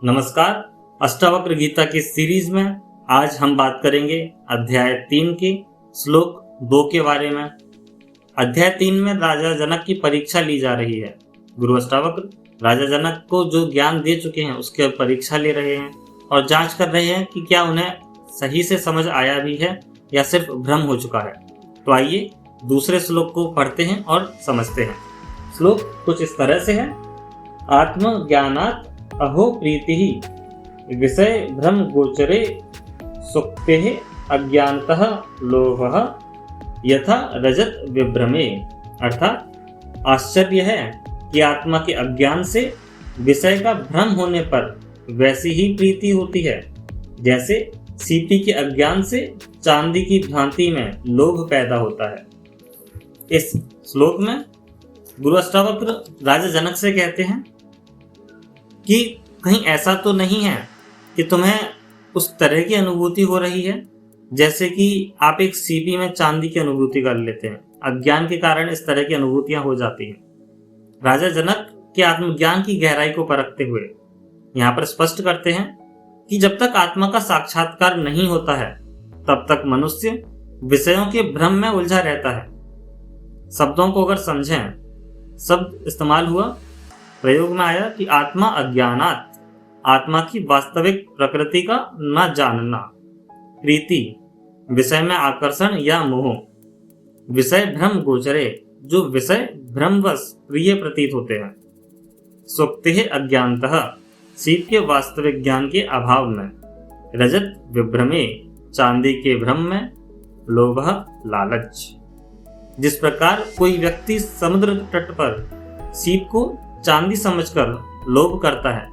नमस्कार। अष्टावक्र गीता की सीरीज में आज हम बात करेंगे अध्याय 3 के श्लोक 2 के बारे में। अध्याय 3 में राजा जनक की परीक्षा ली जा रही है। गुरु अष्टावक्र राजा जनक को जो ज्ञान दे चुके हैं उसके परीक्षा ले रहे हैं और जांच कर रहे हैं कि क्या उन्हें सही से समझ आया भी है या सिर्फ भ्रम हो चुका है। तो आइए दूसरे श्लोक को पढ़ते हैं और समझते हैं। श्लोक कुछ इस तरह से है। आत्मज्ञानात् अहो प्रीति विषय भ्रम गोचरे सुक्ते अज्ञानतः लोभः यथा रजत विभ्रमे। अर्थात आश्चर्य है कि आत्मा के अज्ञान से विषय का भ्रम होने पर वैसी ही प्रीति होती है जैसे सीपी के अज्ञान से चांदी की भ्रांति में लोभ पैदा होता है। इस श्लोक में गुरु अष्टावक्र राजा जनक से कहते हैं कि कहीं ऐसा तो नहीं है कि तुम्हें उस तरह की अनुभूति हो रही है जैसे कि आप एक सीपी में चांदी की अनुभूति कर लेते हैं। अज्ञान के कारण इस तरह की अनुभूतियां हो जाती हैं। राजा जनक के आत्मज्ञान की गहराई को परखते हुए यहाँ पर स्पष्ट करते हैं कि जब तक आत्मा का साक्षात्कार नहीं होता है तब तक मनुष्य विषयों के भ्रम में उलझा रहता है। शब्दों को अगर समझें, शब्द इस्तेमाल हुआ, प्रयोग में आया कि आत्मा अज्ञानात्, आत्मा की वास्तविक प्रकृति का न जानना, प्रीति विषय में आकर्षण या मोह, विषय भ्रम गोचरे जो विषय भ्रमवश प्रिय प्रतीत होते हैं, सुक्ते अज्ञानतः सीप के वास्तविक ज्ञान के अभाव में, रजत विभ्रमे चांदी के भ्रम में, लोभ लालच। जिस प्रकार कोई व्यक्ति समुद्र तट पर सीप को चांदी समझकर लोभ करता है,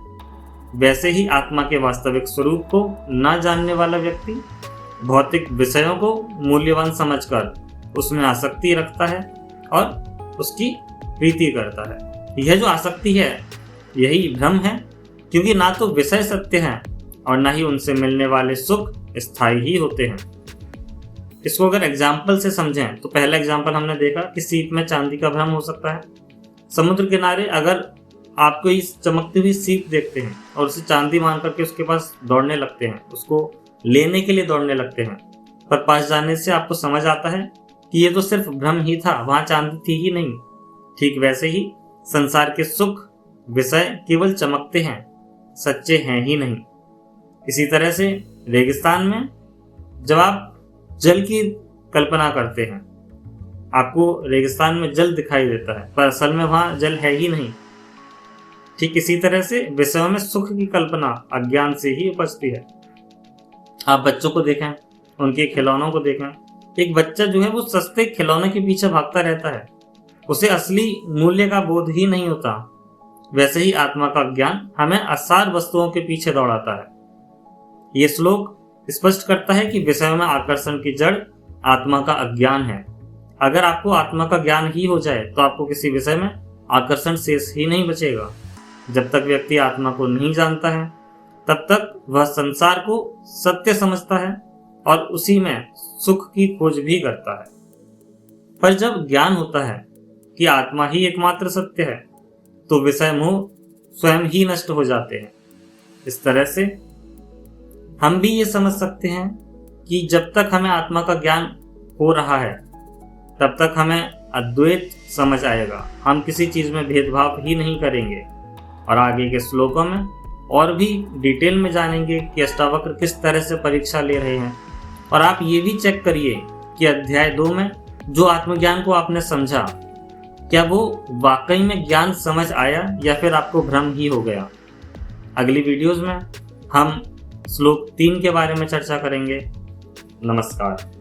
वैसे ही आत्मा के वास्तविक स्वरूप को न जानने वाला व्यक्ति भौतिक विषयों को मूल्यवान समझकर उसमें आसक्ति रखता है और उसकी प्रीति करता है। यह जो आसक्ति है यही भ्रम है, क्योंकि ना तो विषय सत्य हैं और ना ही उनसे मिलने वाले सुख स्थायी ही होते हैं। इसको अगर एग्जाम्पल से समझें तो पहला एग्जाम्पल हमने देखा कि सीप में चांदी का भ्रम हो सकता है। समुद्र किनारे अगर आप कोई चमकती हुई सीप देखते हैं और उसे चांदी मान करके उसके पास दौड़ने लगते हैं, उसको लेने के लिए दौड़ने लगते हैं, पर पास जाने से आपको समझ आता है कि ये तो सिर्फ भ्रम ही था, वहां चांदी थी ही नहीं। ठीक वैसे ही संसार के सुख विषय केवल चमकते हैं, सच्चे हैं ही नहीं। इसी तरह से रेगिस्तान में जब आप जल की कल्पना करते हैं, आपको रेगिस्तान में जल दिखाई देता है पर असल में वहां जल है ही नहीं। ठीक इसी तरह से विषयों में सुख की कल्पना अज्ञान से ही उपजती है। आप बच्चों को देखें, उनके खिलौनों को देखें। एक बच्चा जो है वो सस्ते खिलौने के पीछे भागता रहता है, उसे असली मूल्य का बोध ही नहीं होता। वैसे ही आत्मा का ज्ञान हमें असार वस्तुओं के पीछे दौड़ाता है। ये श्लोक स्पष्ट करता है कि विषयों में आकर्षण की जड़ आत्मा का अज्ञान है। अगर आपको आत्मा का ज्ञान ही हो जाए तो आपको किसी विषय में आकर्षण शेष ही नहीं बचेगा। जब तक व्यक्ति आत्मा को नहीं जानता है तब तक वह संसार को सत्य समझता है और उसी में सुख की खोज भी करता है। पर जब ज्ञान होता है कि आत्मा ही एकमात्र सत्य है तो विषय मोह स्वयं ही नष्ट हो जाते हैं। इस तरह से हम भी ये समझ सकते हैं कि जब तक हमें आत्मा का ज्ञान हो रहा है तब तक हमें अद्वैत समझ आएगा। हम किसी चीज़ में भेदभाव ही नहीं करेंगे। और आगे के श्लोकों में और भी डिटेल में जानेंगे कि अष्टावक्र किस तरह से परीक्षा ले रहे हैं। और आप ये भी चेक करिए कि अध्याय 2 में जो आत्मज्ञान को आपने समझा, क्या वो वाकई में ज्ञान समझ आया या फिर आपको भ्रम ही हो गया। अगली वीडियोज़ में हम श्लोक 3 के बारे में चर्चा करेंगे। नमस्कार।